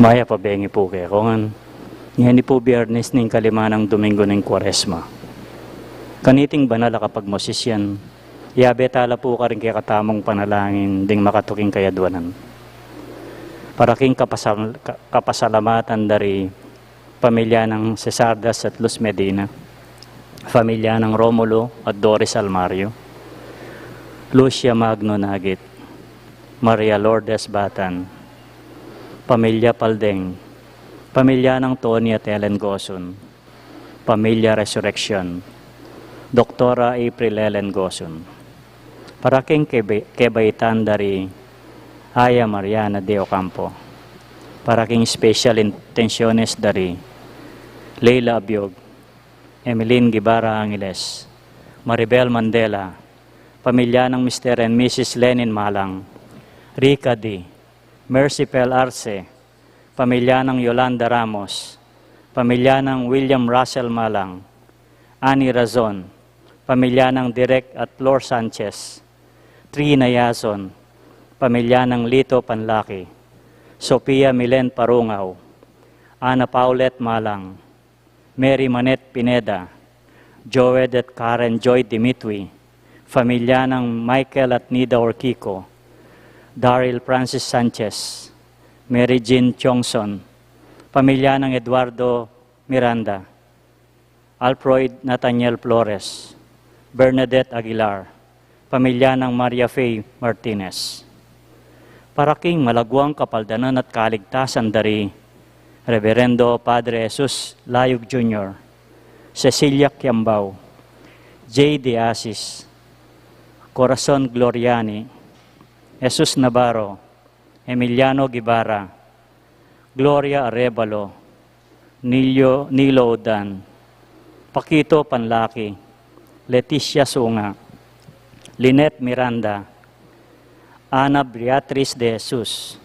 Maya pabengi po kaya kongan. Ngayon po Biyernes ning Kalima ng Domingo ng Kuwaresma. Kaniting banala kapag mosisyan, iabetala po ka rin kaya katamong panalangin ding makatuking kayadwanan. Paraking kapasalamatan dari pamilya ng Cesardas at Luz Medina, pamilya ng Romulo at Doris Almario, Lucia Magno Nagit, Maria Lourdes Batan, pamilya Paldeng, pamilya ng Tony at Ellen Gosun, pamilya Resurrection, Doktora April Ellen Gosun, paraking kebaitan dari Aya Mariana de Ocampo, paraking special intenciones dari Leila Abiog, Emeline Guevara Angeles, Maribel Mandela, pamilya ng Mr. and Mrs. Lenin Malang, Rica D., Mercy Pel Arce, pamilya ng Yolanda Ramos, pamilya ng William Russell Malang, Annie Razon, pamilya ng Direk at Flor Sanchez, Trina Yason, pamilya ng Lito Panlaki, Sophia Milen Parungaw, Ana Paulette Malang, Mary Manet Pineda, Joed at Karen Joy Dimitri, pamilya ng Michael at Nida Orquico, Daryl Francis Sanchez, Mary Jean Chongson, pamilya ng Eduardo Miranda, Alfred Nathaniel Flores, Bernadette Aguilar, pamilya ng Maria Faye Martinez. Paraking malagwang kapaldanan at kaligtasan dari Reverendo Padre Jesus Layug Jr., Cecilia Kiambao, J. De Asis, Corazon Gloriani, Jesus Navarro, Emiliano Guevara, Gloria Arevalo, Nilo Odan, Paquito Panlaki, Leticia Sunga, Lynette Miranda, Ana Beatriz de Jesus,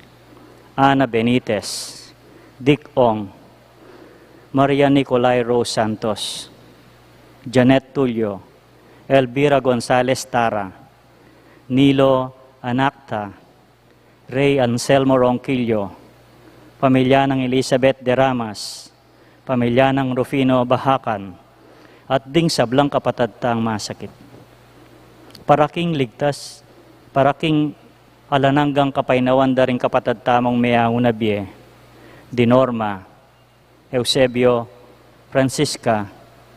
Ana Benitez, Dick Ong, Maria Nicolay Rose Santos, Janet Tulio, Elvira Gonzalez Tara, Nilo Anacta, Ray Anselmo Ronquillo, pamilya ng Elizabeth de Ramas, pamilya ng Rufino Bahakan, at ding sablang kapatadtang masakit. Paraking ligtas, paraking alananggang kapainawan daring kapatadtamong Meaunabie, Dinorma, Eusebio, Francisca,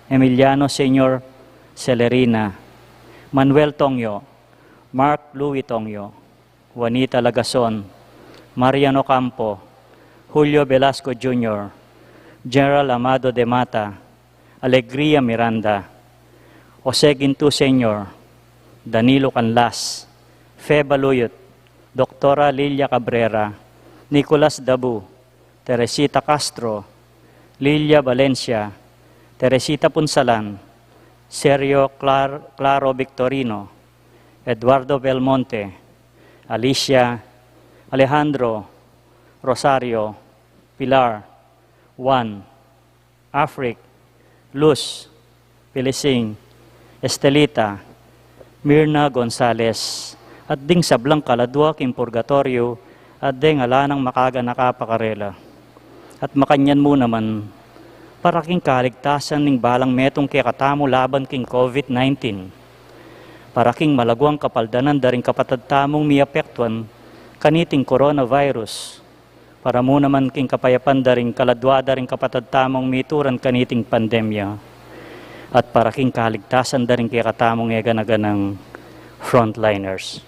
Emiliano Senior Celerina, Manuel Tongyo, Mark Louis Tongyo, Juanita Lagason, Mariano Campo, Julio Velasco Jr., General Amado de Mata, Alegria Miranda, Jose Gintu Sr., Danilo Canlas, Feba Luyot, Doktora Lilia Cabrera, Nicolas Dabu, Teresita Castro, Lilia Valencia, Teresita Punsalan, Sergio Claro Victorino, Eduardo Belmonte, Alicia, Alejandro, Rosario, Pilar, Juan, Afric, Luz, Pilising, Estelita, Mirna Gonzales, at ding sablang kaladwa king purgatorio, at ding alanang makaga nakapakarela. At makanyan mo naman, paraking kaligtasan ning balang metong kaya katamo laban king COVID-19. Paraking malagwang kapaldanan daring kapatadtamong miapektuan kaniting coronavirus. Para mo naman king kapayapan daring kaladwa daring kapatadtamong mituran kaniting pandemya. At paraking kaligtasan daring kaya katamong eganaganang frontliners.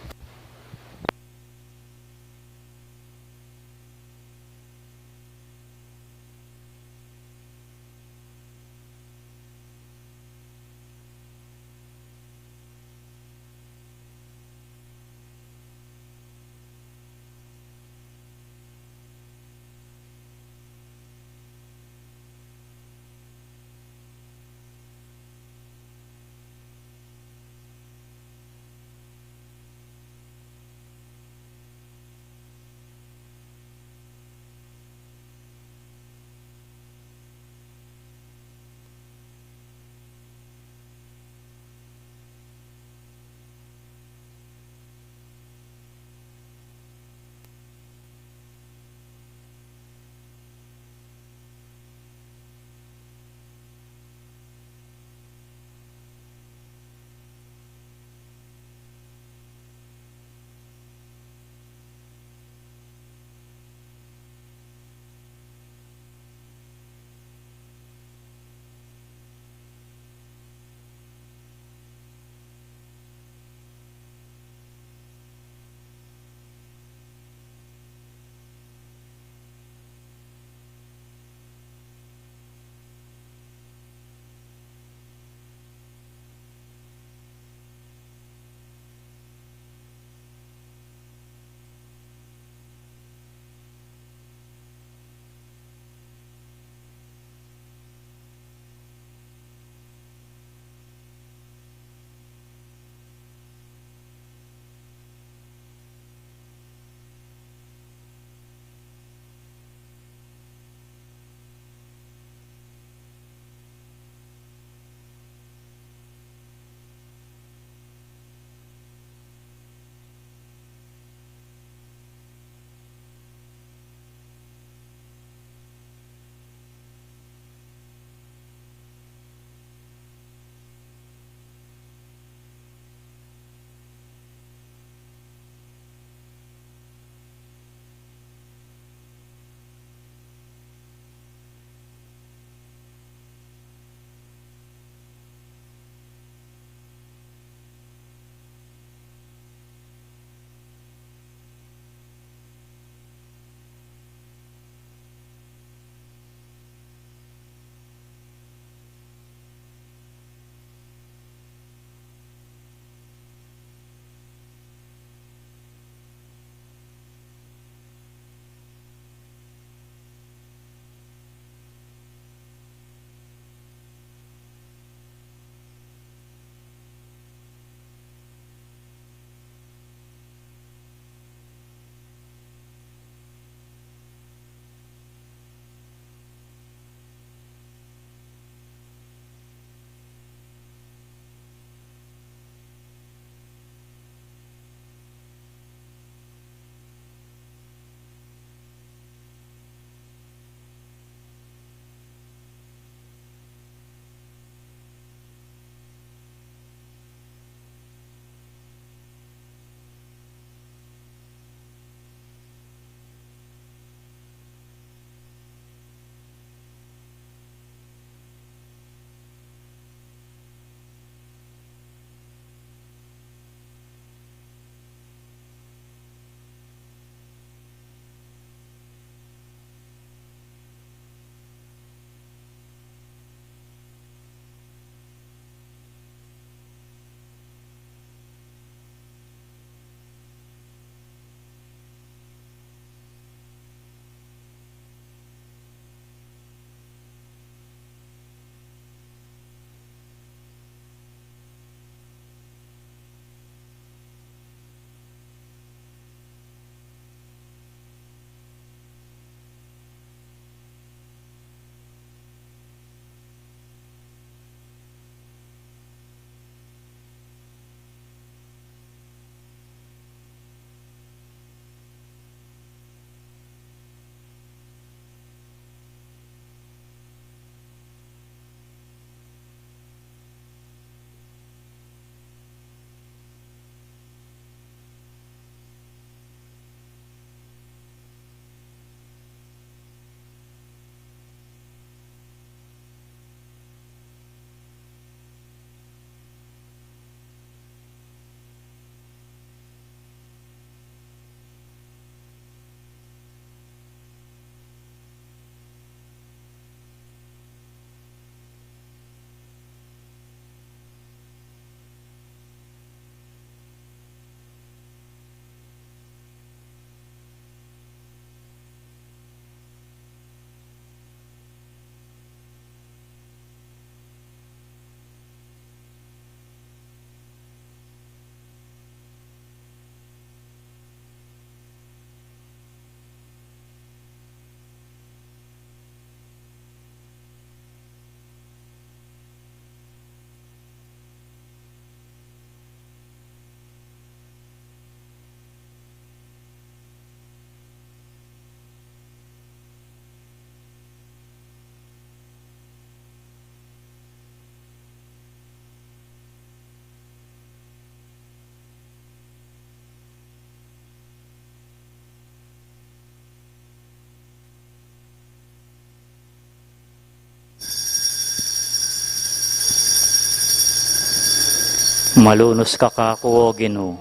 Malunos ka kako, O Ginoo,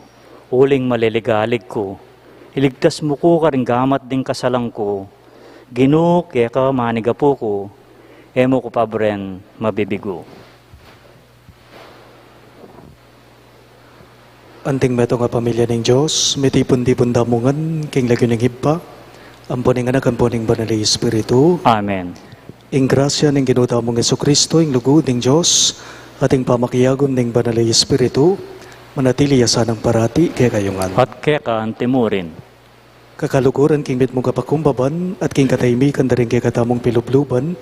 uling maliligalig ko. Iligtas mo ko karing gamat din kasalang ko. Ginoo, kaya ka maniga po ko. Emo ko pa bren, mabibigo. Anting meto nga pamilya ng Diyos, mitipon-tipon damungan, king lagyo ng hibpa, amponing anak, amponing banal na Espiritu. Amen. Ing grasya ng Ginoo mong Jesucristo, ing lugod ng Diyos, ating pamakiyagon ng banal na Espiritu, manatili yasanang parati, kaya kayungan. At kaya ka antimurin. Kakaluguran king mit mong kapakumbaban, at king kataymikan da rin kaya katamong pilubluban,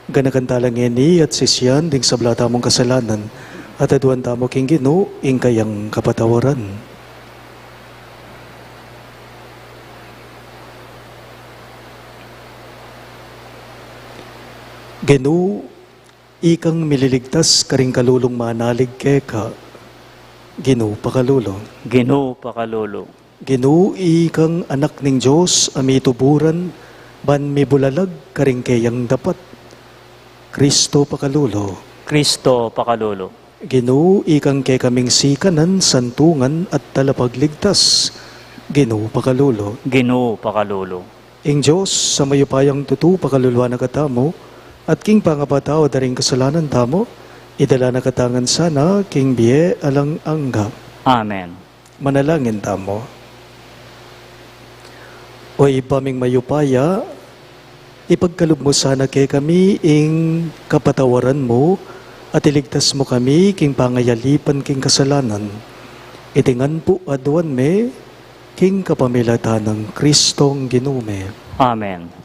ganakantalang ngeni at sisyan, ding sablata mong kasalanan, at aduan tamo king Ginoo, ing kayang kapatawaran. Ginoo, ikang mililigtas karing kalulong manalig keka. Ginoo pakalulo. Ginoo pakalolo. Ginoo, ikang anak ning Diyos, amituburan, ban mibulalag karing kayang dapat. Kristo pakalulo. Kristo pakalolo. Ginoo, ikang kay kaming sikanan, santungan at talapagligtas. Ginoo pakalulo. Ginoo pakalolo. Ing Diyos, sa mayupayang tutu pakaluluwa na katamo, at king pangapatao daring kasalanan tamo, idala na katangan sana, king biye alang angga. Amen. Manalangin tamo. O ipaming mayupaya, ipagkalub mo sana kay kami ing kapatawaran mo, at iligtas mo kami king pangayalipan king kasalanan. Itingan po aduan me, king kapamilatan ng Kristong Ginume. Amen.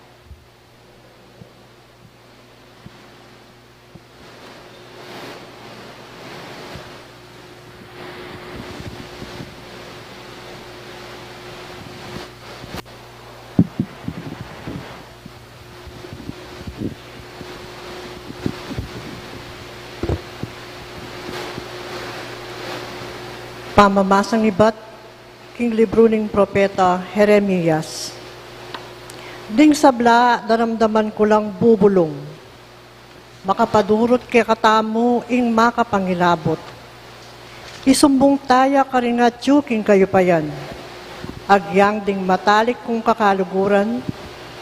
Pamamasang iba't king libro ng propeta Jeremias. Ding sabla, daramdaman ko lang bubulong. Makapadurot kay katamo ing makapangilabot. Isumbong taya karingatyo king kayo pa yan. Agyang ding matalik kong kakaluguran,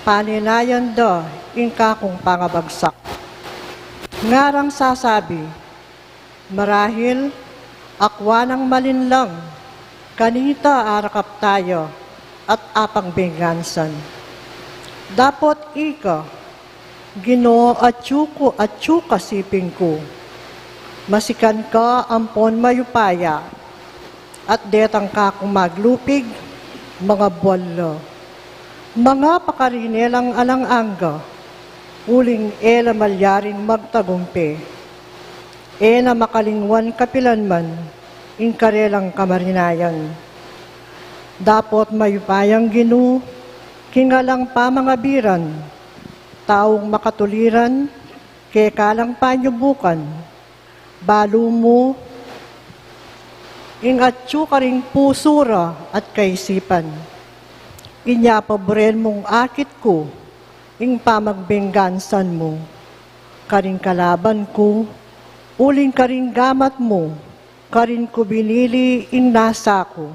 paninayan da ing kakong pangabagsak. Ngarang sasabi, marahil, akwa ng malinlang, kanita arakap tayo, at apang bengansan. Dapot ika, Ginoo at tsuka siping ko. Masikan ka ampon mayupaya, at detang ka kung maglupig, mga buwalo. Mga pakarinelang alang-angga, uling ela malyaring magtagumpe. Na makalingwan kapilanman, ing karelang kamarinayan. Dapot mayupayang Ginoo, kingalang pamangabiran, taong makatuliran, kekalang panyubukan, balo mo, ing atyo karing pusura at kaisipan. Inyapabren mong akit ko, ing pamagbenggansan mo, karing kalaban ko, uling karing gamat mo, karin ko binili ing nasa ko.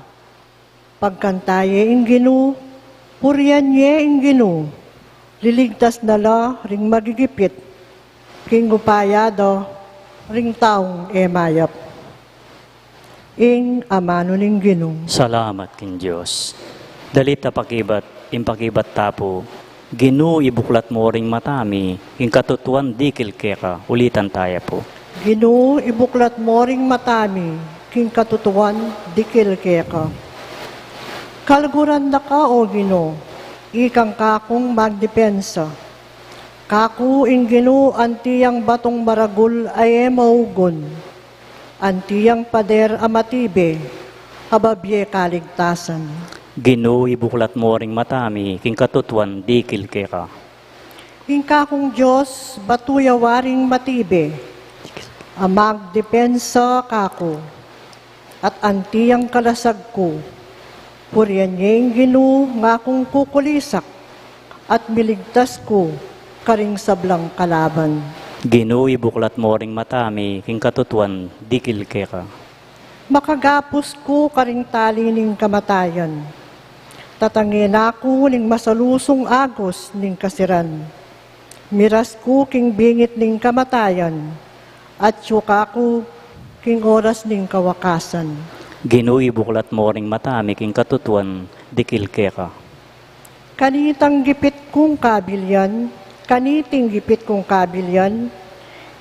Pagkantaye ing Ginoo, puryanye ing Ginoo, liligtas nala ring magigipit, king upayado, ring taong emayap. Ing amano ning Ginoo. Salamat king Diyos. Dalita pakibat, impakibat tapo, Ginoo ibuklat mo ring matami, ing katutuan dikil keka, ulitan tayo po. Ginoo, ibuklat mo ring matami, king katutuan, dikil keka. Kalguran na ka, O Ginoo, ikang kakong magdepensa. Kaku ing Ginoo, antiyang batong maragul ay maugon. Antiyang pader amatibe, ababye kaligtasan. Ginoo ibuklat mo ring matami, king katutuan dikil keka. King kakong Diyos, batuyawaring matibe, amag depensa kako, at antiyang kalasag ko, puryan niyang Ginoo nga kong kukulisak, at miligtas ko, karing sablang kalaban. Ginoo ibuklat mo ring matami, king katutuan dikil keka. makagapos ko karing tali ning kamatayan. Tatangin ako ning masalusong agos ning kasiran. Miras ko king bingit ning kamatayan, at syuka ko king oras ning kawakasan. Ginoo, ibuklat mo ring matami king katutuan, dikil ka. Kanitang gipit kong kabilyan, kaniting gipit kong kabilyan,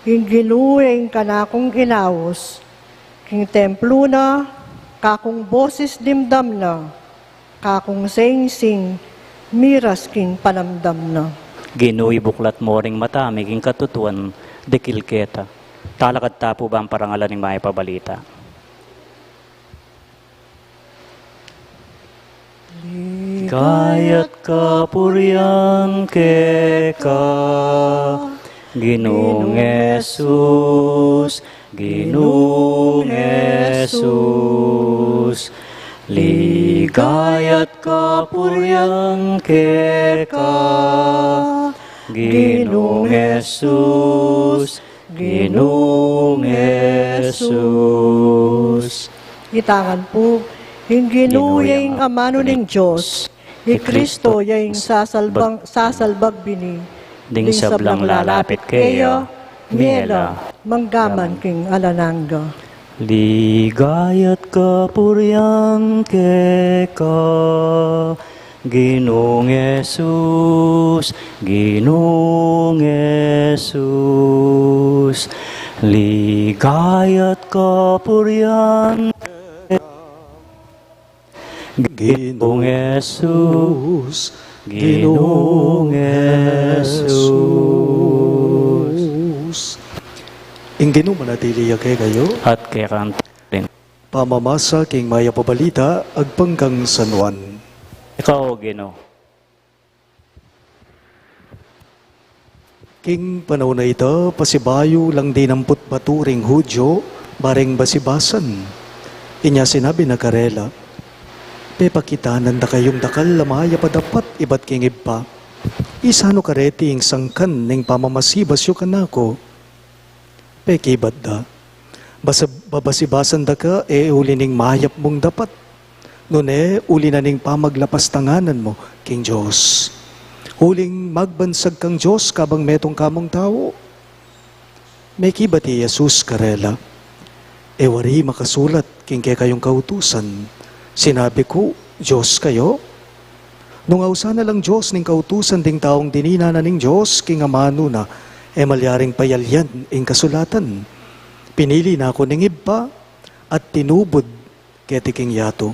king ginuwing kanakong inaos, king templo na, kakong boses dimdam na, kakong sing-sing, miras king panamdam na. Ginoo, ibuklat mo ring matami king katutuan, dikil keta. Talakad tapo ba ang parangalan ng mga pabalita? Ligayat kapurian keka, Ginoong Jesus, Ginoong Jesus. Ligayat kapurian keka, Ginoong Jesus, Ginoong Jesus. Itangan po, hingginuyeng amano ning Diyos, ni Kristo yung sasalbag bini, Ding sablang lalapit kayo, miela, manggaman king alananga. Ligayat kapurian keka, Ginoong Jesus, Ginoong Jesus. Ligayat kapurian Ginoong Jesus, Ginoong Jesus. Ingino manatili kay kayo, At kaya rin. pamamasa king maya pabalita, agpanggang San Juan. Ikaw, Ginoo. King panahon na ito, pasibayo lang dinamput baturing Hudyo, baring basibasan. Inya sinabi na karela, pepakitanan da kayong dakal lamaya pa dapat ibat king iba. Isano kareti ing sangkan ning pamamasibasyo kanako. Pekibat da. Babasibasan da ka, uli ning mayap mong dapat. Nune, uli na ning pamaglapas tanganan mo, King Diyos. Huling magbansag kang Diyos kabang metong kamong tao. May kibati Jesus karela. Ewari makasulat king kay kayong kautusan. Sinabi ko, Diyos kayo. Nung ausa na lang Diyos ning kautusan ding taong dinina na ning Diyos king amano na malyaring payalyan ing kasulatan. Pinili na ako ning iba at tinubod keti king yato.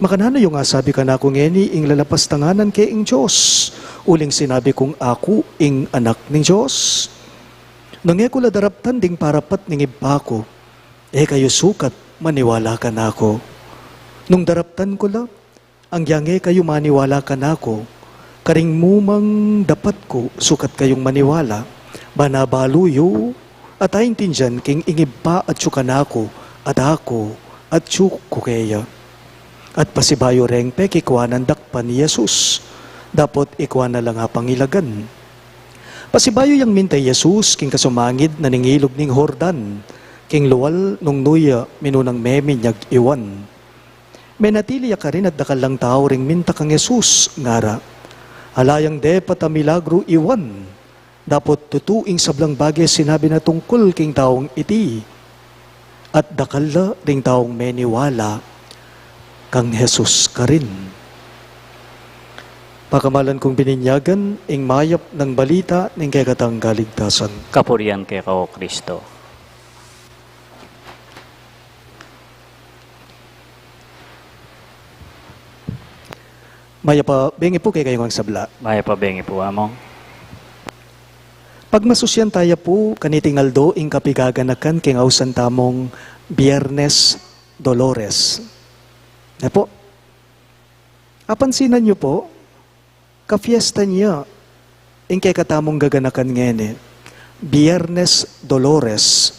Makanano yung asabi ka na kong eni ing lalapas tanganan kay ing Diyos. Uling sinabi kong ako ing anak ning Diyos. Nang ko ladaraptan ding parapat ning iba ko, kayo sukat maniwala ka na ako. Nung daraptan ko la, ang yange kayo maniwala ka na ako, karing mumang dapat ko sukat kayong maniwala, banabaluyo, at aintindyan king ingibba at sukanako, at ako, at ko kaya. At pasibayo reng pekikwanan dakpan ni Jesus, dapat ikwan na lang pangilagan. Pasibayo yang mintay Jesus, king kasumangid na ningilog ning Hordan, king luwal nung nuya minunang meminyag iwan. May natili ka rin at dakal lang tao ring minta kang Jesus, ngara. Alayang de patamilagro iwan, dapat tutuing sablang bagay sinabi na tungkol king taong iti. At dakal la ring taong meniwala, kang Jesus ka rin. Pakamalan kong bininyagan, ing mayap ng balita ng kaygatang kaligtasan. Kapurian kay kao, Kristo. Maya pa, bengi po kay kayong ang sabla. Maya pabengi po, among. Pagmasusyan tayo po, kanitingaldo, ing kapigaganakan, king ausan tamong Biyernes Dolores. Na po, apansinan niyo po, ka-fiesta niya, ing kay katamong gaganakan ngene, Biyernes Dolores.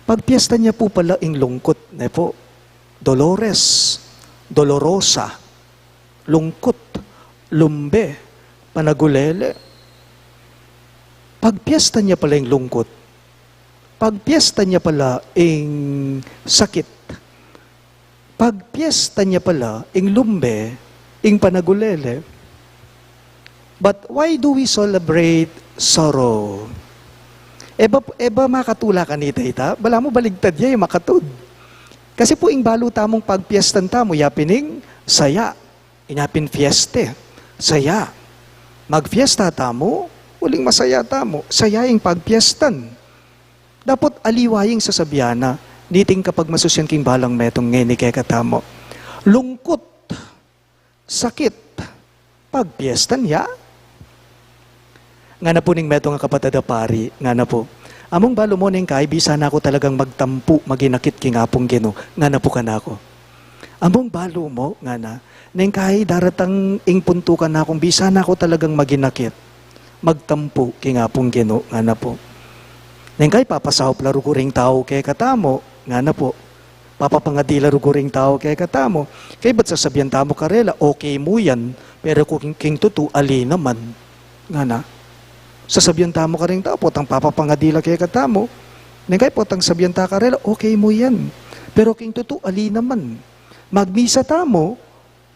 Pagpiesta niya po pala ing lungkot, na po, Dolores, Dolorosa, lungkot, lumbe, panagulele. Pagpiesta niya pala ing lungkot, pagpiesta niya pala ing sakit, pagpiesta niya pala, ing lumbe, ing panagulele. But why do we celebrate sorrow? Eba makatula ka nita ita, bala mo baligtad niya yung makatud. Kasi po ing baluta mong pagpiestan tamo, yapining saya, inapin fieste, saya. Magfiesta tamo, uling masaya tamo, saya ing pagpiestan. Dapat aliwaying sasabiana, niting kapag masusyan king balang metong ngeni kaya katamo. Lungkot, sakit, pagpiestan ya. Nga na po ning metong kapatid pari, nga na po. Among balo mo ning kay, bisa na ako talagang magtampu, maginakit king apong Gino, nga na po ka na ako. Among balo mo, nga na, ning kay daratang ing puntukan na akong, bisa na ako talagang maginakit, magtampu king apong Gino, nga na po. Ning kay papasahop laro ko ring tao kay katamo, nga na po. Papapangadila ro ko ring tao kay katamo. Kay ba't sasabihan tamo karela, okay mo yan, pero kung king tutu, ali naman, nga na. Sasabihan tamo ka rin tao, potang papapangadila kaya katamo. Nengkay potang sabihan ta karela, okay mo yan. Pero king tutu, ali naman. Magmisa tamo,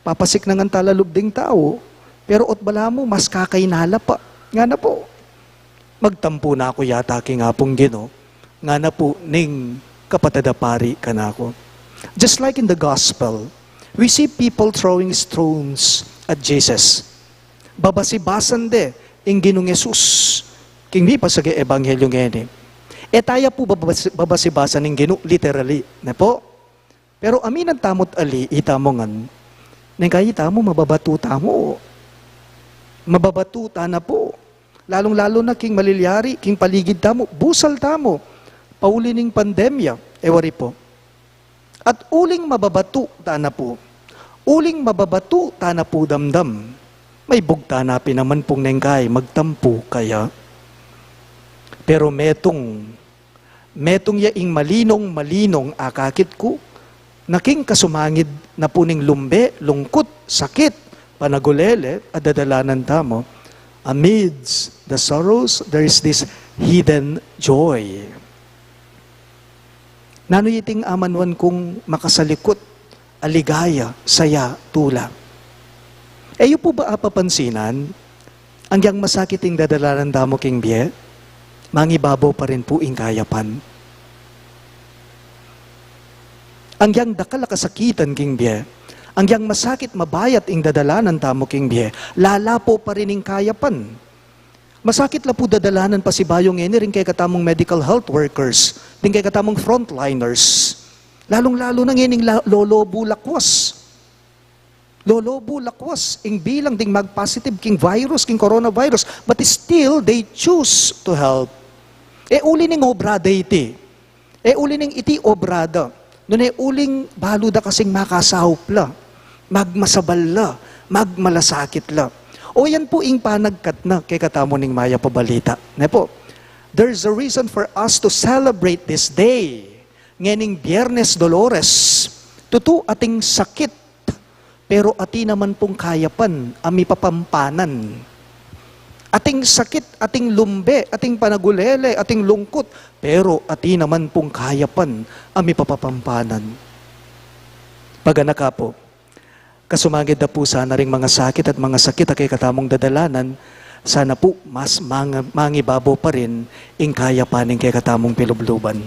papasik na nga talalub ding tao, pero ot bala mo, mas kakainala pa. Nga na po. Magtampo na ako yata king apong Gino. Nga na po, ning kapatadapari ka na ako. Just like in the gospel, we see people throwing stones at Jesus. Babasibasan de, ing Ginong Jesus, king di pa sa ebanghelyo ngeni. E tayo po babasibasan ng Gino, literally, na po. Pero aminan tamot ali, itamongan, nang kaya tamo, mababatuta mo. Mababatuta na po. Lalong-lalo na king malilyari, king paligid tamo, busal tamo, paulining pandemya, ewari po. At uling mababatu, na po. Uling mababatu, na po damdam. May bugta na pinaman pong nengkay, magtampo kaya. Pero metong yaing malinong akakit ko, naking kasumangid na puning lumbe, lungkot, sakit, panagulele, at dadalanan tamo. Amidst the sorrows, there is this hidden joy. Nanuyiting amanwan kong makasalikot, aligaya, saya, tula. Iyo po ba apapansinan, ang yang masakiting dadalanan damo king biye, mangibabaw pa rin po ing kayapan. Ang yang dakala kasakitan king biye, ang yang masakit mabayat ing dadalanan damo king biye, lalapo pa rin ing kayapan. Masakit la po dadalanan pa si bayong eni rin kay katamong medical health workers, din kay katamong frontliners, lalong-lalo na ngening lolobo lakwas. Lolobo lakwas, ing bilang ding mag-positive king virus, king coronavirus, but still, they choose to help. E uli ning obrada iti. E uli ning iti obrada. Noon e uling baluda kasing makasahupla, magmasaballa, magmalasakit la. O yan po ing panagkat na kay katamo ning maya pabalita. Ne po, there's a reason for us to celebrate this day. Ngening Biyernes Dolores, tutu ating sakit, pero ati naman pong kayapan, ami papampanan. Ating sakit, ating lumbe, ating panagulele, ating lungkot, pero ati naman pong kayapan, ami papapampanan. Paganaka po, kasumagid na po sana ring mga sakit at mga sakit kay katamong dadalanan, sana po mas mangibabaw pa rin ing kayapaning kay katamong pilubluban.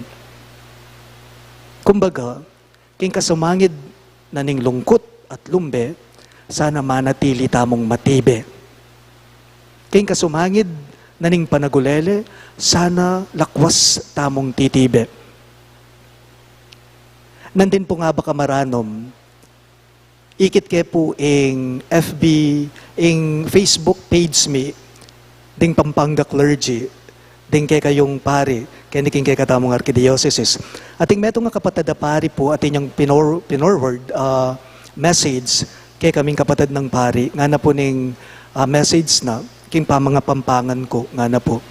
Kumbaga, king kasumangid na ning lungkot at lumbe, sana manatili tamong matibe. King kasumangid na ning panagulele, sana lakwas tamong titibe. Nandin po nga ba kamaranom, ikit ke po ing FB, ing Facebook page mi, ding Pampanga clergy, ding kay kayong pari, kaya king kay katamong arkidiocese. Ating metong nga kapatid na pari po, ating yung pinorward, message kay kaming kapatid ng pari, nga na po ning message na, king pa mga pampangan ko, nga na po.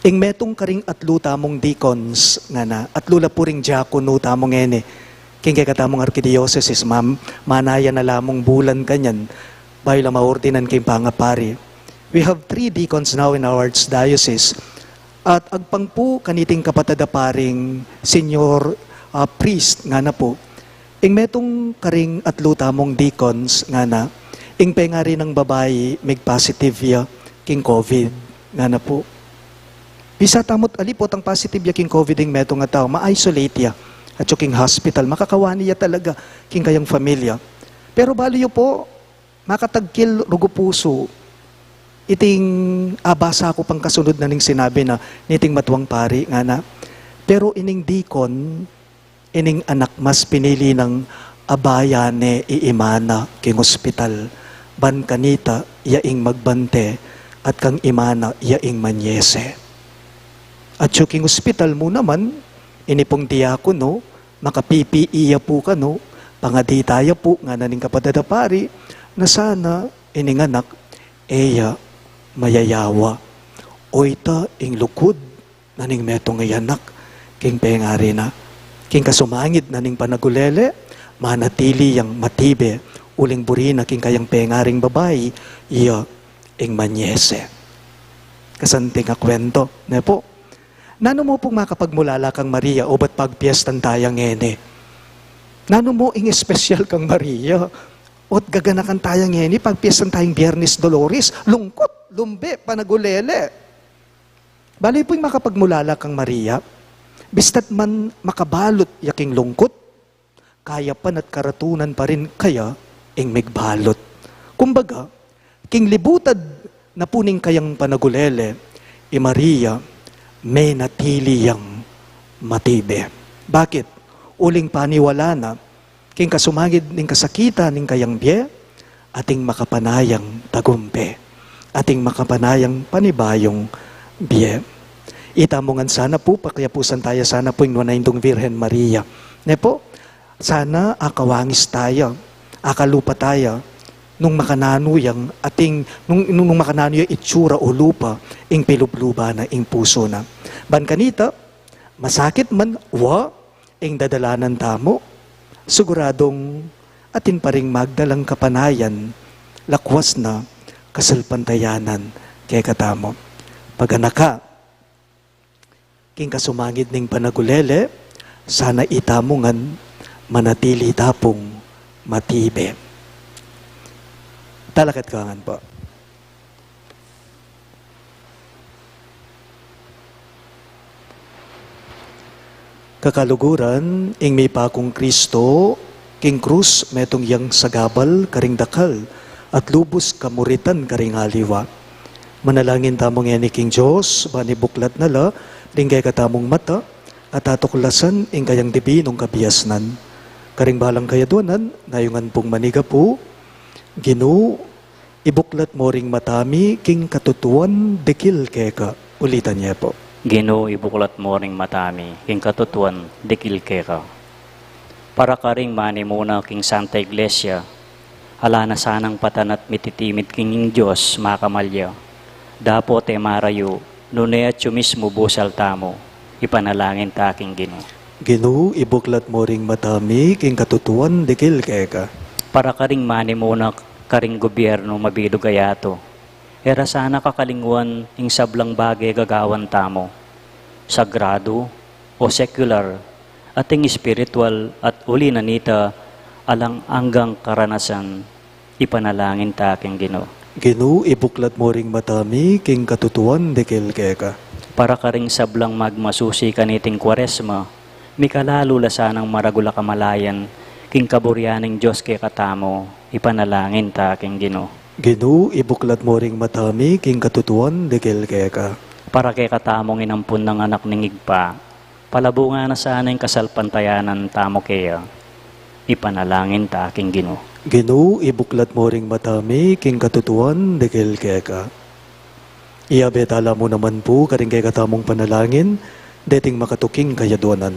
Ing metong karing atlo tamong deacons, nga na, atlo la po ring diakono tamong ene, king kay katamong arkidiocese, manaya na lamong bulan kanyan, bayo la maordinan king pangapari. We have 3 deacons now in our archdiocese, at agpang po kaniting kapatid na paring senior priest, nga na po, Ing metong karing atlo tamong deacons nga na, ing pengari ng babae, may positive ya, king COVID, nga na po. Bisa tamot alipot ang positive ya king COVID ing metong nga tao, ma-isolate ya, at yung king hospital, makakawani ya talaga, king kayang familia. Pero baliyo po, makatagkil rugo puso, iting abasa ko pang kasunod na ning sinabi na, niting matuwang pari, nga na, pero ining deacon, ining anak mas pinili ng abayane iimana king hospital. Ban kanita yaing magbante at kang imana yaing manyese. At yung king hospital mo naman, inipong diakono, makapipiiya po ka no, pangaditaya po nga naning kapadadapari, na sana ining anak, eya mayayawa. Oita ing lukod, naning metong ayanak, king pengari na. King kasumangid na ning panagulele, manatili yang matibe, uling burina king kayang pengaring babae, iya ing manyese. Kasanting nga kwento, ne po. Nano mo pong makapagmulala kang Maria o ba't pagpiestan tayang ene? Nano mo ing espesyal kang Maria? O't gaganakan tayang ene, pagpiestan tayong Biyernes Dolores, lungkot, lumbe, panagulele. Bali po'y makapagmulala kang Maria, bistat man makabalot yaking lungkot, kaya pan at karatunan pa rin kaya ing migbalot. Kumbaga, king libutad na puning kayang panagulele, Maria, may natili yang matibe. Bakit? Uling paniwala na, king kasumagid ning kasakita ning kayang biye, ating makapanayang tagumpe, ating makapanayang panibayong biye. Itamongan sana po, pakyapusan tayo sana po yung Nunaindong Virhen Maria. Ne po, sana akawangis tayo, akalupa tayo, nung makananuyang ating, nung makananuyang itsura o lupa, ing pilubluba na, ing puso na. Ban kanita, masakit man, ing dadalanan tamo, siguradong atin pa ring magdalang kapanayan, lakwas na kasalpantayanan kay katamo. Paganaka, king kasumangid ning panagulele, sana itamungan manatili tapong matibe. Talakat kangan po. Kakaluguran, ing may pakong Kristo, king krus, metong yang sagabal, karing dakal, at lubos kamuritan karing aliwa. Manalangin tamong yan ni King Diyos, banibuklat nala, ring kay katamong mata, at atuklasan, ing kayang dibinong kabiyasnan. Karing balang kayaduanan, nayungan pong maniga po, Ginu, ibuklat mo ring matami, king katutuan, dekil keka. Ulitan niya po. Gino, ibuklat mo ring matami, king katutuan, dekil keka. Para ka ring mani muna king Santa Iglesia, hala na sanang patanat mititimit king Diyos makamalya. Dapo te marayo, nune at mismo busal tamo, ipanalangin ta king Gino. Ginu, ibuklat mo ring matami, king katutuan, dekil keka. Para ka ring mani muna karing gobyerno mabido gayato. Era sana kakalingwan ing sablang bagay gagawan tamo. Sagrado o secular at ing spiritual at uli na nita alang anggang karanasan ipanalangin ta king Gino. Ginu, ibuklat mo ring matami, king katutuan, dekil keka. Para ka ring sablang magmasusi kaniting Kuwaresma, mikalalo sanang maragula kamalayan, king kaburyaning Diyos kay katamo, ipanalangin ta king Gino. Ginu, ibuklat mo ring matami, king katutuan, dekil keka. Para kay katamong inampun ng anak ning igpa, palabunga na sana yung kasalpantayanan tamo kaya, ipanalangin ta king Gino. Ginu, ibuklat mo ring matami, king katutuan, dekil keka. Iabetala mo naman po, karing kay katamong panalangin, deting makatuking kayaduanan.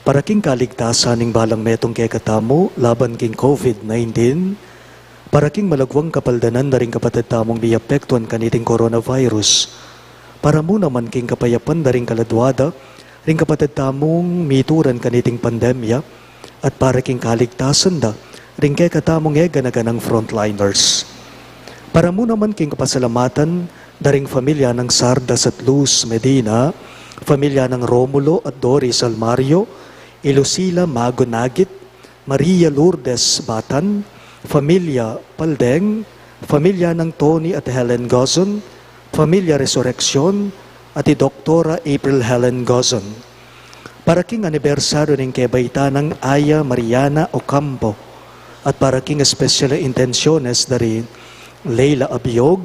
Para king kaligtasan ning balang metong kay katamo, laban king COVID-19, para king malagwang kapaldanan na ring kapatid tamong biapektuan kaniting coronavirus, para mo naman king kapayapan na ring kaladwada, ring kapatid tamong mituran kaniting pandemya, at para king kaligtasan da, ring kay katamong ganaganang frontliners. Para mo naman king kapasalamatan, daring familia ng Sardas at Luz Medina, familia ng Romulo at Doris Almario, Ilusila Magonagit, Maria Lourdes Batan, Familia Paldeng, Familia ng Tony at Helen Gozon, Familia Resurrection, at Doktora April Helen Gozon. Para king anibersaryo ng kebaita ng Aya Mariana Ocampo, at para king espesyal intensyones dari Leila Abiog,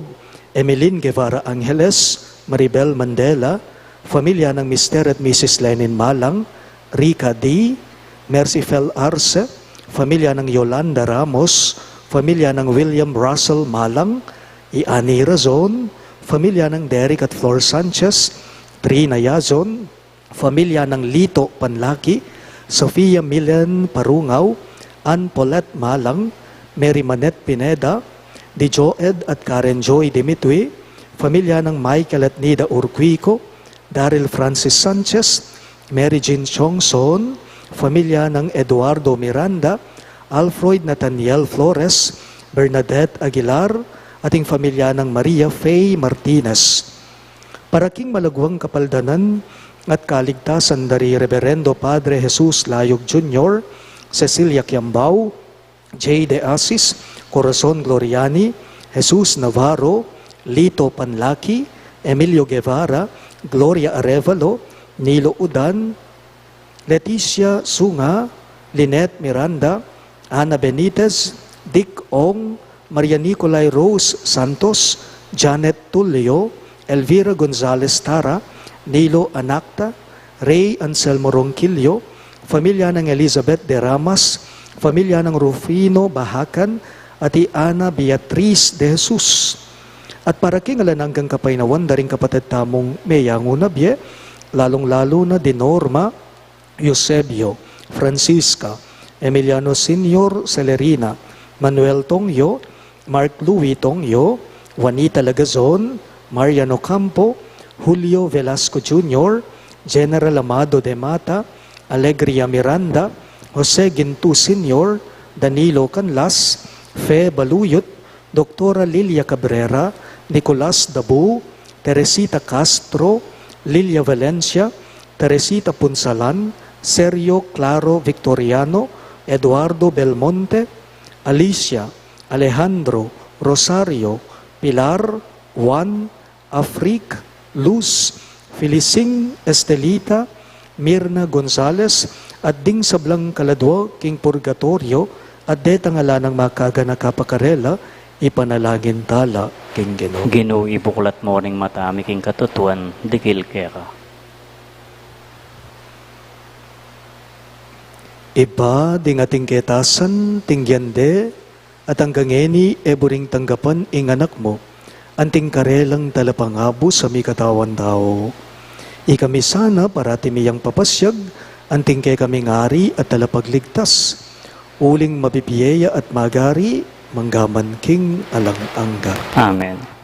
Emeline Guevara Angeles, Maribel Mandela, Familia ng Mr. at Mrs. Lenin Malang, Rica D., Mercifel Arce, Familia ng Yolanda Ramos, Familia ng William Russell Malang, Iani Razon, Familia ng Derek at Flor Sanchez, Trina Yazon, Familia ng Lito Panlaki, Sofia Milen Parungaw, Ann Paulette Malang, Mary Manette Pineda, Di Joed at Karen Joy Dimitwi, Familia ng Michael at Nida Urquico, Daryl Francis Sanchez, Mary Jean Chongson, Familia ng Eduardo Miranda, Alfred Nathaniel Flores, Bernadette Aguilar, ating familia ng Maria Faye Martinez. Para king malagwang kapaldanan at kaligtasan dari Reverendo Padre Jesus Layog Jr., Cecilia Quiambao, J. De Asis, Corazon Gloriani, Jesus Navarro, Lito Panlaki, Emilio Guevara, Gloria Arevalo, Nilo Udan, Leticia Sunga, Lynette Miranda, Ana Benitez, Dick Ong, Maria Nicolay Rose Santos, Janet Tulio, Elvira Gonzalez Tara, Nilo Anacta, Ray Anselmo Ronquillo, Familia ng Elizabeth de Ramas, Familia ng Rufino Bahakan, at Ana Beatriz de Jesus. At para king alananggang kapainawan, daring kapatid tamong Meyango Nabye, lalong-lalo na Dinorma, Eusebio, Francisca, Emiliano Senior Celerina, Manuel Tongyo, Mark Louis Tongyo, Juanita Lagazon, Mariano Campo, Julio Velasco Jr., General Amado de Mata, Alegria Miranda, Jose Gintu Senior, Danilo Canlas, Fe Baluyot, Doktora Lilia Cabrera, Nicolas Dabu, Teresita Castro, Lilia Valencia, Teresita Punsalan, Sergio Claro Victoriano, Eduardo Belmonte, Alicia, Alejandro, Rosario, Pilar, Juan, Afrique, Luz, Felicing Estelita, Mirna Gonzales, at ding sablang kaladwa king purgatorio, at detangala ng makaga na kapakarela, ipanalangin tala king Ginoo. Ginoo, ibuklat mo ring matami king katutuan, dikil kaya. Iba ding ating ketasan, tingyande, at hanggang eni eburing tanggapan ing anak mo, anting karelang talapangabo sa mikatawan tao. Ikami sana para timiyang papasyag, anting kay kami ngari at talapagligtas, uling mabibiyeya at magari, manggaman king alang-angga. Amen.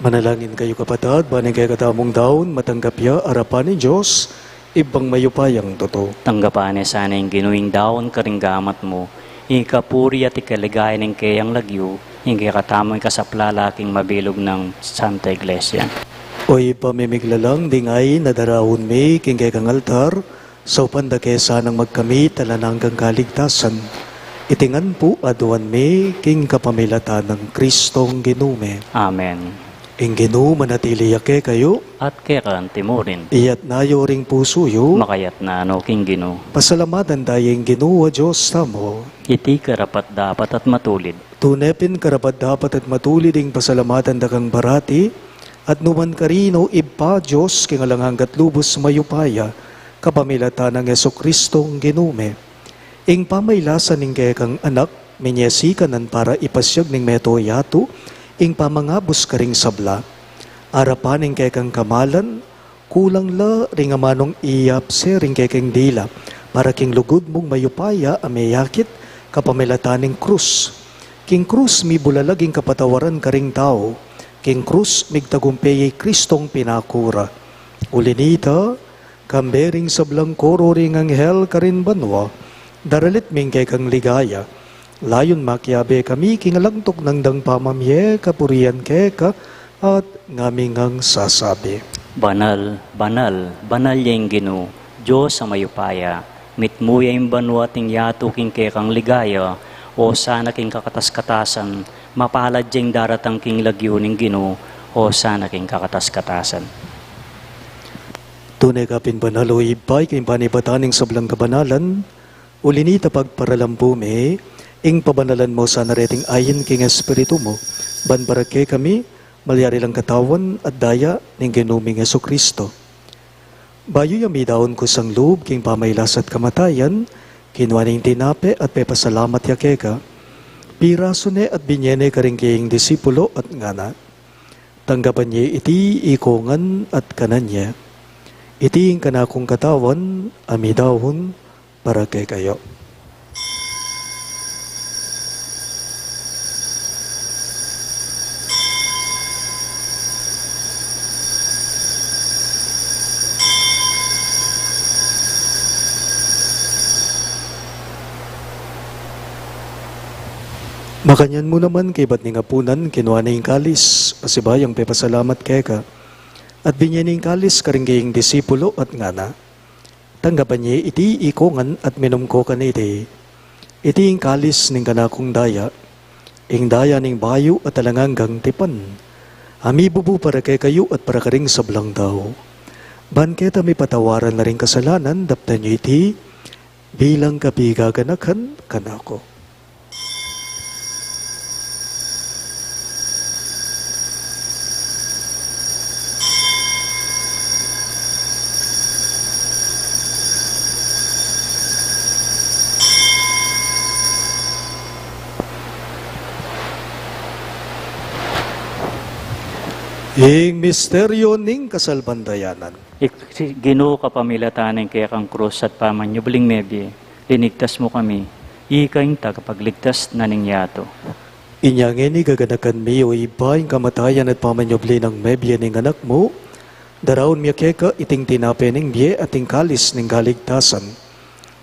Manalangin kayo kapatid, baning kayo katamong daon, matanggap ya, arapan ni Diyos, ibang mayupayang totoo. Tanggapan sana yung ginuing daon karinggamat mo, ikapuri at ikaligay ng kayang lagyo, yung katamoy kasaplalaking mabilog ng Santa Iglesia. Oy pamimiglalang dingay na darawon may king kay kang altar, sa upandake sanang magkamit talananggang kaligtasan. Itingan po aduan may king kapamilatan ng Kristong ginume. Amen. Ing ginu manatili yake kayo, At kekan timurin, iyat nayo ring pusuyo, makayat na ano king gino, pasalamatan dayeng ginu a Diyos tamo. iti karapat dapat at matulid. Tunepin karapat dapat at matulid ing pasalamatan dakang barati, at numan karino ipa Diyos king alanghanggat lubos mayupaya, kapamilatan ng Yeso Kristong ginume. Ing pamaylasan ning kekang anak, minyesikanan para ipasyag ning meto yato, ing pamangabos ka ring sabla. Arapan ing kekang kamalan, kulang la ring amanong iyapse ring kekang dila, para king lugod mong mayupaya ameyakit kapamilatan ning krus. King krus mi bulalaging kapatawaran ka ring tao, king krus migtagumpeyay Kristong pinakura. Ulinita, kambering sablang koro ring anghel ka rin banwa, daralit ming kekang ligaya. Layon makyabe kami kingalagtok ng dang pamamye kapurian keka at ngamingang sasabi. Banal, banal, banal yung gino, Diyos sa mayupaya, mitmuya yung banwating yato king kekang ligaya, o sana king kakatas-katasan, mapalad yung daratang king lagyo ning gino, o sana king kakatas-katasan. Tunay kapin banalo ibay king panibataning sablang kabanalan, ulinita pagparalampume, ing pabanalan mo sa nareting ayin king espiritu mo, banbarake kami, malyari lang katawan at daya ning ginuming Yeso Kristo. Bayo yami daon ko sang loob king pamaylas at kamatayan, kinwaning tinape at pepasalamat yakeka, pirasone at binyene karing kiying disipulo at ngana. Tanggapan niya iti ikongan at kananya, iti ing kanakong katawan, amidawon para kay kayo. Makanyan mo naman kay ba't ningapunan, kinuha na yung kalis, pasibayang pepasalamat keka, at binyan yung kalis karing kayong disipulo at ngana. Tanggapan niya iti ikongan at minum ko kan iti. Iti yung kalis ning kanakong daya, ing daya ning bayo at talanganggang tipan. Ami bubu para kay kayo at para karing sablang daw. Ban keta may patawaran na ring kasalanan, dapta niyo iti, bilang kapigaganakan kanako. Ing misteryo ning kasalbandayanan. Gino kapamilatan ng kekang krus at pamanyubling mebi, linigtas mo kami, ikaing tagapagligtas na ning yato. Inyangin ni gaganakan mi o iba yung kamatayan at pamanyubli ng mebye ning anak mo, darawon miya keka iting tinape ning biye at ing kalis ning galigtasan.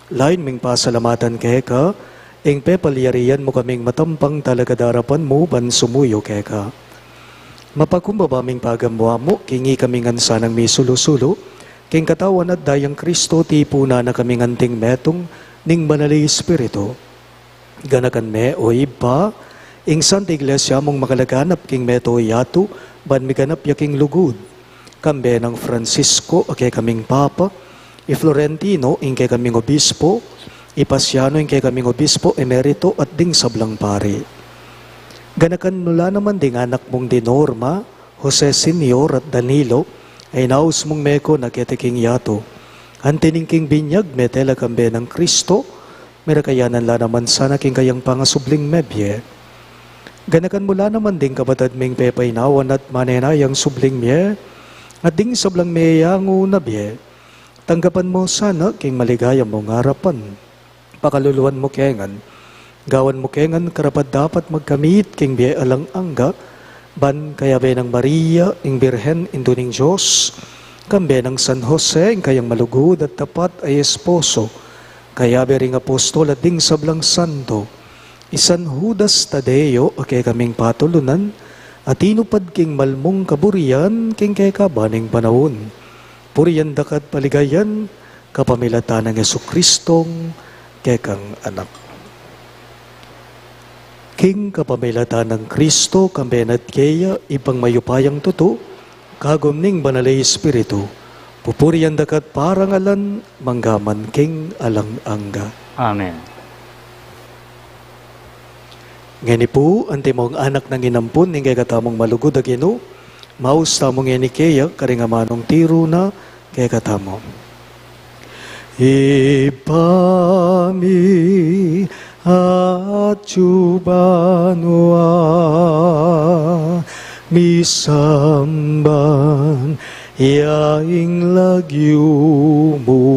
Lain ming pasalamatan keka, ing pepalyarian mo kaming matampang talaga darapan mo ban sumuyo keka. Mapakumbabaming pagamwa mo, kingi kaming ansa ng may sulo-sulo, king katawan at dayang Kristo tipuna na kaming anting metong ning banali Espiritu. Ganakan me o iba, ing Santa Iglesia mong makalaganap king meto yato, ban miganap yaking lugod. Kambe ng Francisco, ake kaming Papa, i Florentino, ing kay kaming Obispo, i Pasiano, ing kay kaming Obispo, Emerito, at ding sablang pari. Ganakan nula naman ding anak mong Dinorma, Jose Senior at Danilo, ay naus mong meko na ketiking yato. Antining king binyag, metela kambe ng Kristo, merakayanan la naman sana king kayang pangasubling mebye. Ganakan mula naman ding kabatad ming pepay nawan at manenayang subling mye, at ding sablang meyango na bye. Tanggapan mo sana king maligaya mong harapan. Pakaluluan mo kengan, gawan mo kengan karapat dapat magkamit king biye alang angga, Ban kaya benang Maria, ing Birhen, indo ning Diyos, kambe ng San Jose, ing kayang malugod at tapat ay esposo, kaya bering apostol at ding sablang santo, isan Judas Tadeo, kay kaming patulunan, at inupad king malmong kaburian, king kay kabaning panahon. Puriyan dakat paligayan, kapamilatan ng Jesukristong kekang anak. King kapamilatan ng Kristo, kambenat kaya, ipang mayupayang tuto, kagumning banalay Espiritu, pupuriyan dakat parangalan, manggaman king alang angga. Amen. Ngani po, antimong anak ng inampun, ning kay katamong malugod agino, maus tamong ngani kaya, karingamanong tiro na, kay katamong. Ipami at Chubanwa misamban yaing lagyo mo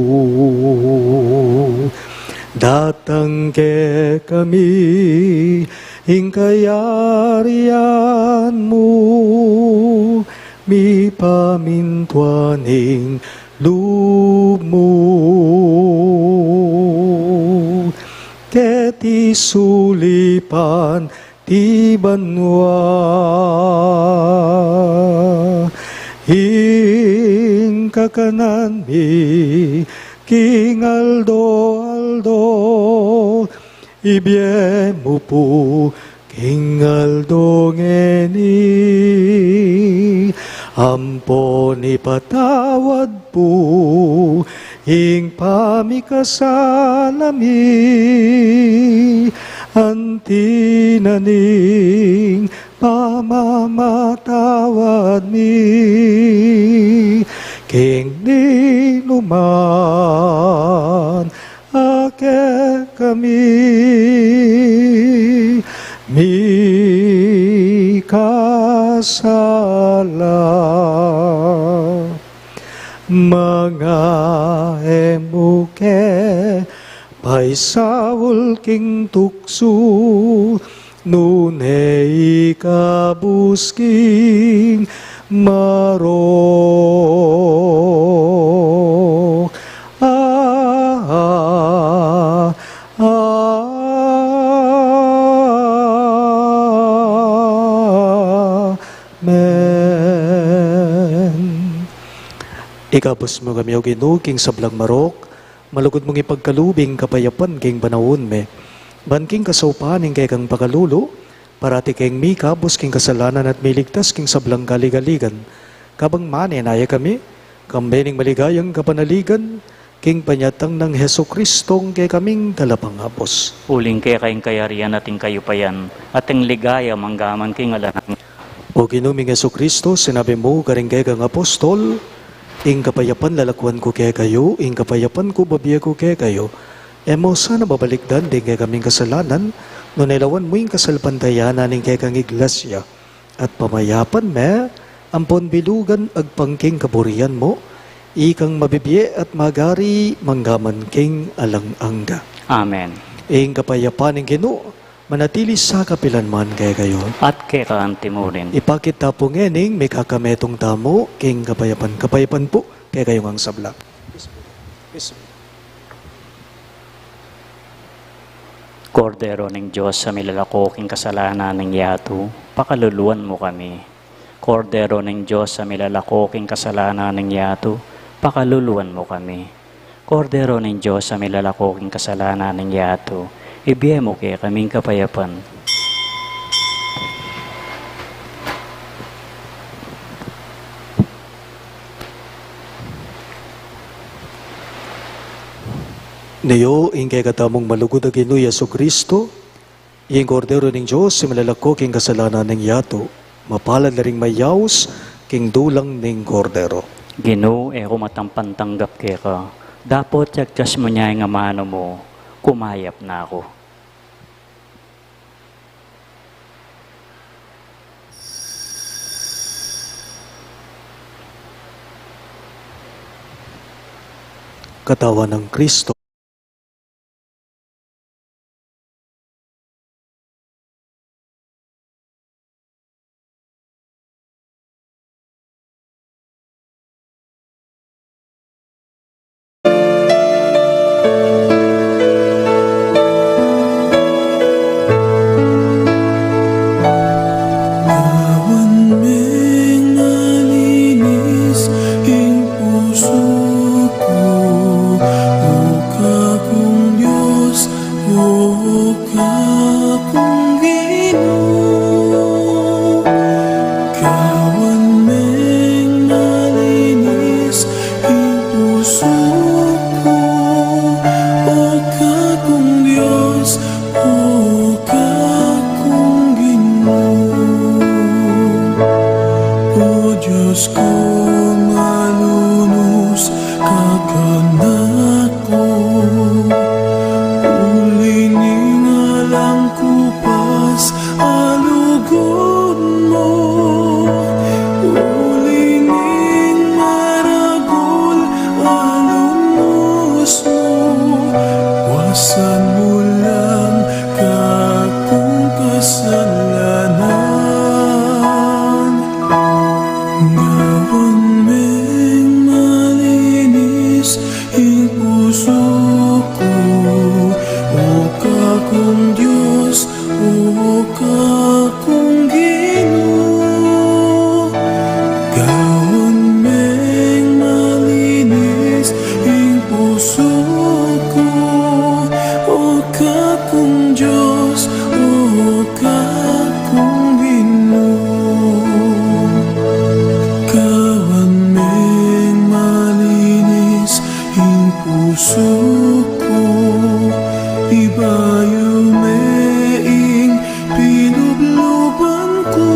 datang ke kami ing kayarian mo mi pamintuaning loob mo keti sulipan ti banwa ing kakanan mi king Aldo ibye mo po king Aldo ngeni ampo ni patawad po ing pamikasalami antinaning pamamatawad mi king niluman ake kami mi kasala mga emuke paisawul king tuksu nunei kabusking maro Ikabos mo kami o Ginoo king sablang marok, malugod mong ipagkalubing kapayapan king banawon me. Banking kasaupaning kay kang pagalulo, parati king mi kabos king kasalanan at miligtas king sablang galigaligan. Kabang mani naya kami, kambening maligayang kapanaligan, king panyatang ng Jesukristong kay kaming kalapangapos. Uling kaya kayong kayarian ating kayupayan, ating ligaya manggaman king alanang. O Ginoong Jesucristo, sinabi mo karing kay kang apostol, ing kapayapan lalakwan ko kaya kayo, ing kapayapan ko babiya ko kaya kayo. Amos, sana babalikdan din kaya kaming kasalanan, no nilawan mo yung kasalpantayanan ng kaya kang iglesia. At pamayapan me, ampon bilugan agpangking kaburian mo, ikang mabibiye at magari manggaman king alang angga. Amen. Ing kapayapan ng Ginoo, manatili sa kapilanman kaya kayo. At kaya kaanti mo rin. Ipakita po ngening may kakametong tamo, king kapayapan. Kapayapan po, kaya kayong ang sabla. Kordero ng Diyos sa milalakoking kasalanan ng yato, pakaluluan mo kami. Kordero ng Diyos sa milalakoking kasalanan ng yato, pakaluluan mo kami. Kordero ng Diyos sa milalakoking kasalanan ng yato, ibiye mo kaya kaming kapayapan. Niyo, ingkay katamong malugod ang Ginoo Jesucristo, ing kordero ng Diyos, si malalako king kasalanan ng yato, mapalad na ring mayaws, king dulang ning kordero. Ginoo, kumatampantanggap kaya ka. Dapat tiyagtas mo niya yung amano mo, kumayap na ako. Katawan ng Kristo. Diyos ko malunus kakanako, ulining alang kupas alugon mo, ulinging maragol alumos mo, wasan mo lang kakong kasalanan. Ngawan meng malinis ang puso ko, o kakong Diyos, o kakong Ginoo. Ngawan meng malinis ang puso ko, o kakong Diyos, o kakong Ginoo. Kawan meng malinis ang puso ko, ibayo meing pinubluban ko.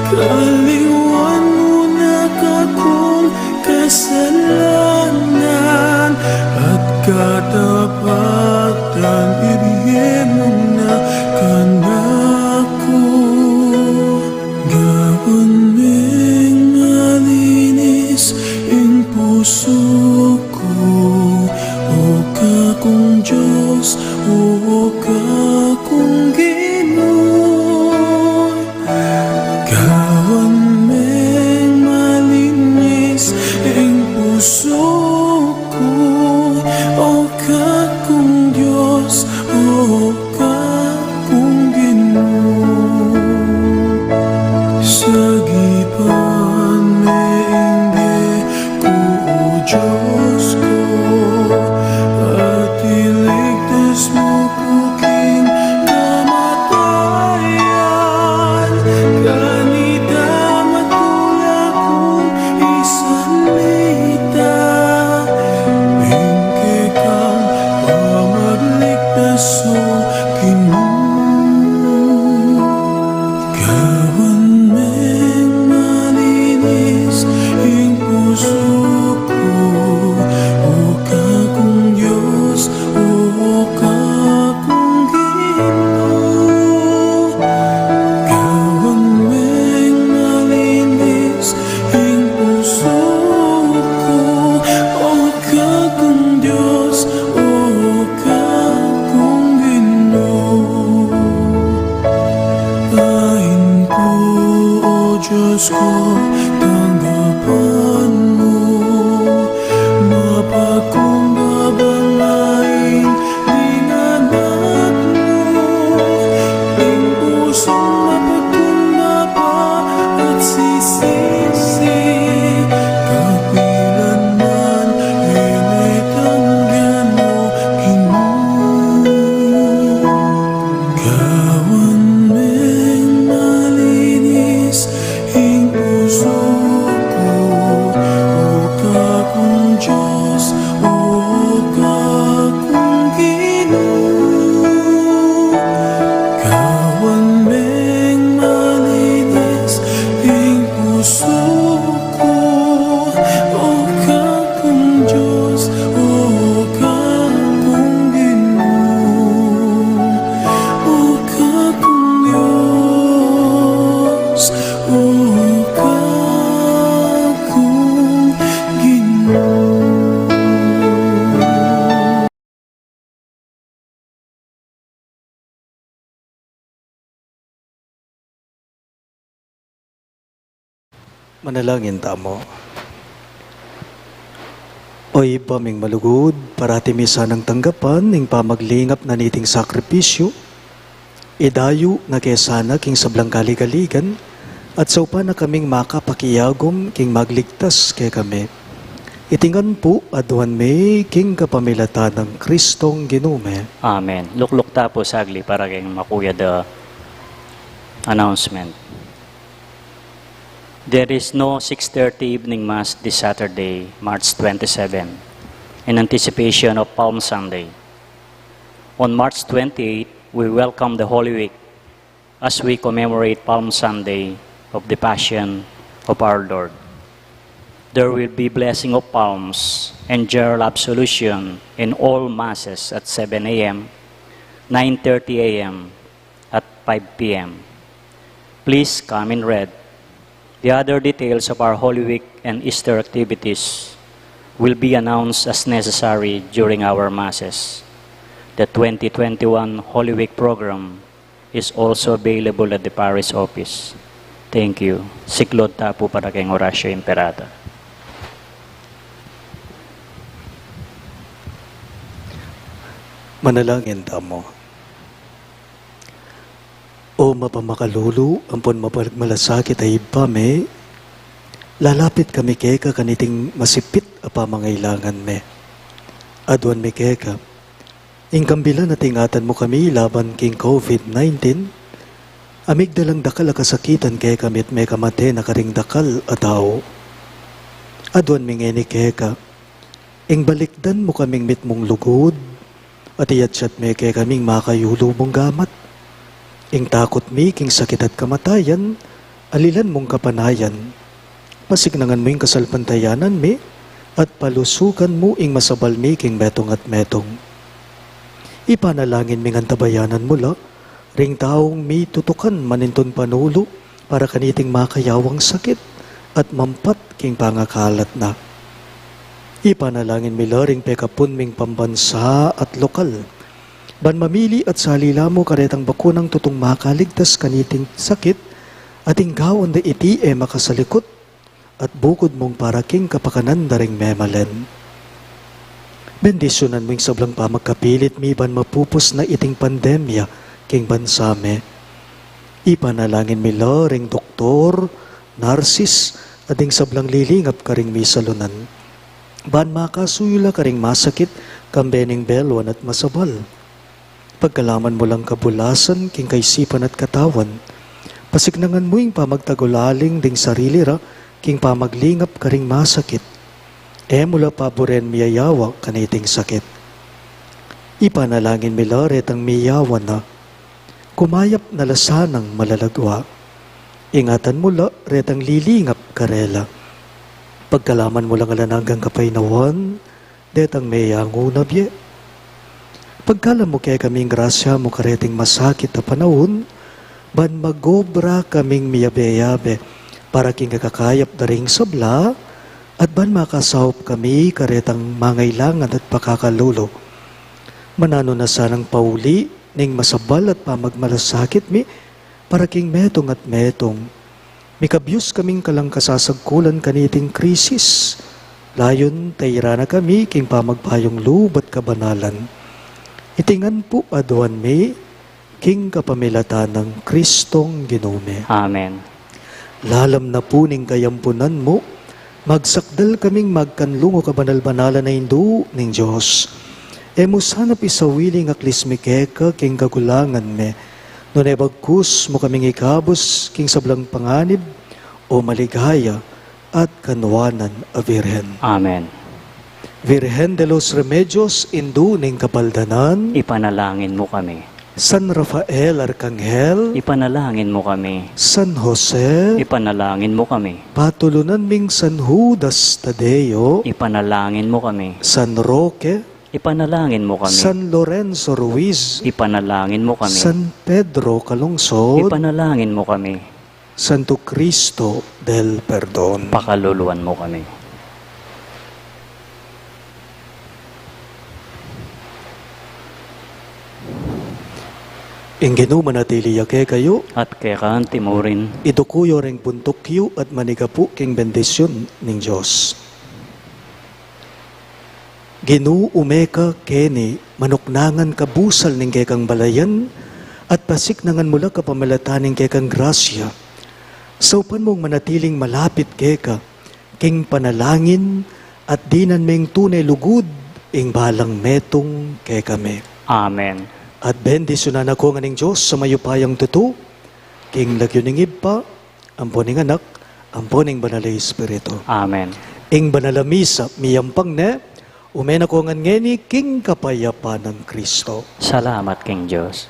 Kaliwan mo na kakong kasalanan, at katapatan ibigay mo na kanako. Gawan meng malinis ang puso ko, o kakong Diyos, o kakong Ginoo. Gawan meng malinis ang puso ko, o kakong Diyos, o kakong Ginoo. Sagipan meingge ko, o Diyos ko, at iligtas mo ko king kamatayan. Kanita matula kong isalita, hingke kang pamagligtas o Ginoo. Gawan meng malinis ang puso ko, o kakong Diyos, o kakong Ginoo. Gawan meng malinis ang puso ko, o kakong Diyos, o kakong Ginoo. Ain ko, o Diyos ko, tanggapan mo, mapagkumbabanglain ning anak mo, ning pusong mapagkumbaba at sisisi, kapilan man initanggan mo, Ginoo. Gawan meng malinis ang puso ko, o kakong Diyos, o kakong Ginoo. Gawan meng malinis ang puso ko, o kakong Diyos, o kakong Ginoo. O kakong Diyos, o kakong Ginoo. Manalangin tamo. Oy paming malugod, parati misa ng tanggapan, ning pamaglingap na niting sakripisyo, idayo na kesana king sablang kaligaligan, at sa upa na kaming makapakiyagom king magligtas kay kami. Itingan po aduhan may king kapamilatan ng Kristong Ginume. Amen. Lukluk tapo sagli para kayong makuya the announcement. There is no 6:30 evening Mass this Saturday, March 27, in anticipation of Palm Sunday. On March 28, we welcome the Holy Week as we commemorate Palm Sunday of the Passion of our Lord. There will be blessing of palms and general absolution in all masses at 7 a.m., 9:30 a.m., at 5 p.m. Please come in red. The other details of our Holy Week and Easter activities will be announced as necessary during our masses. The 2021 Holy Week program is also available at the Parish office. Thank you. Siklod ta po para kay Horacio Imperata. Manalangin tamo. O mapamakalulu, ampon mapagmalasakit ay ipame, lalapit kami keka kaniting masipit apa mangailangan me. Adwan mi keka, ingkambila na tingatan mo kami laban king COVID-19, amig dalang dakal kasakitan kaya kamit may kamate na karing dakal ataw. Adwan mi ngeni keka, ing balikdan mo kaming mitmong lugod, at iyatsat me kaya kaming makayulo mong gamat. Ing takot mi, king sakit at kamatayan, alilan mong kapanayan. Masignangan mo ing kasalpantayanan mi, at palusukan mo ing masabal mi king metong at metong. Ipanalangin mi ngantabayanan mula, ring taong mi tutukan maninton panulo, para kaniting makayawang sakit, at mampat king pangakalat na. Ipanalangin mi laring pekapun ming pambansa at lokal, ban mamili at salila mo karetang bakunang tutong makaligtas kaniting sakit, at inggawan da iti makasalikot, at bukod mong paraking kapakanan daring memalen. Bendisyonan mo yung sablang pamagkapilit mi ban mapupos na iting pandemya king bansame. Ipanalangin mi ring doktor, narsis, ading sablang lilingap karing mi salunan. Ban makasuyula karing masakit, kambening belwan at masabal. Pagkalaman mo lang kabulasan, king kaisipan at katawan, pasignangan mo yung pamagtagulaling ding sarili ra, king pamaglingap karing masakit, mula paboren miyayawa kaniting sakit. Ipanalangin mila retang miyawan na, kumayap na lasanang malalagwa, ingatan mula retang lilingap karela. Pagkalaman mo lang alanagang kapaynawan, detang miyango na biye. Pagkalam mo kaya kaming grasya mo kareting masakit na panahon, ban magobra kaming miyabe-yabe, para king kakakayap daring sabla, at ban makasahop kami karetang mangailangan at pakakalulo. Manano na sanang pauli, ning masabal at pamagmalasakit mi, para king metong at metong. Mikabyus kaming kalang kasasagkulan kaniting krisis, layon tayra na kami king pamagpayong lubat kabanalan. Itingan po aduan mi, king kapamilatan ng Kristong Ginome. Amen. Lalam na po ning kayampunan mo, magsakdal kaming magkanlungo kabanal-banalan na hindu ning Diyos. Emos hanap isawiling aklismikeka king kagulangan me, nunay bagkus mo kaming ikabos king sablang panganib o maligaya at kanwanan a Virhen. Amen. Virgen de los Remedios, indu ning kapaldanan, Ipanalangin mo kami. San Rafael Arcangel, Ipanalangin mo kami. San Jose, Ipanalangin mo kami. patulunan ming San Judas Tadeo, Ipanalangin mo kami. San Roque, Ipanalangin mo kami. San Lorenzo Ruiz, Ipanalangin mo kami. San Pedro Calungsod, Ipanalangin mo kami. Santo Cristo del Perdon. Pakaluluan mo kami. Ingenu manatili yake kayo, At kaya kaanti mo rin. idukuyo ring puntukyo at manigapu king bendisyon ning Diyos. Ginu umeka keni manuknangan kabusal ning kekang balayan at pasiknangan mula kapamalataning kekang grasya. Saupan mong manatiling malapit keka, king panalangin at dinan meng tunay lugud ing balang metong kekame. Amen. At bendisyonan ako nga ning Diyos sa mayupayang tutu, king lagyo ning iba, amponing anak, amponing banalay Espiritu. Amen. Ing banalamisa, miyampang ne, umen ako nga ngeni, king kapayapa ng Kristo. Salamat King Diyos.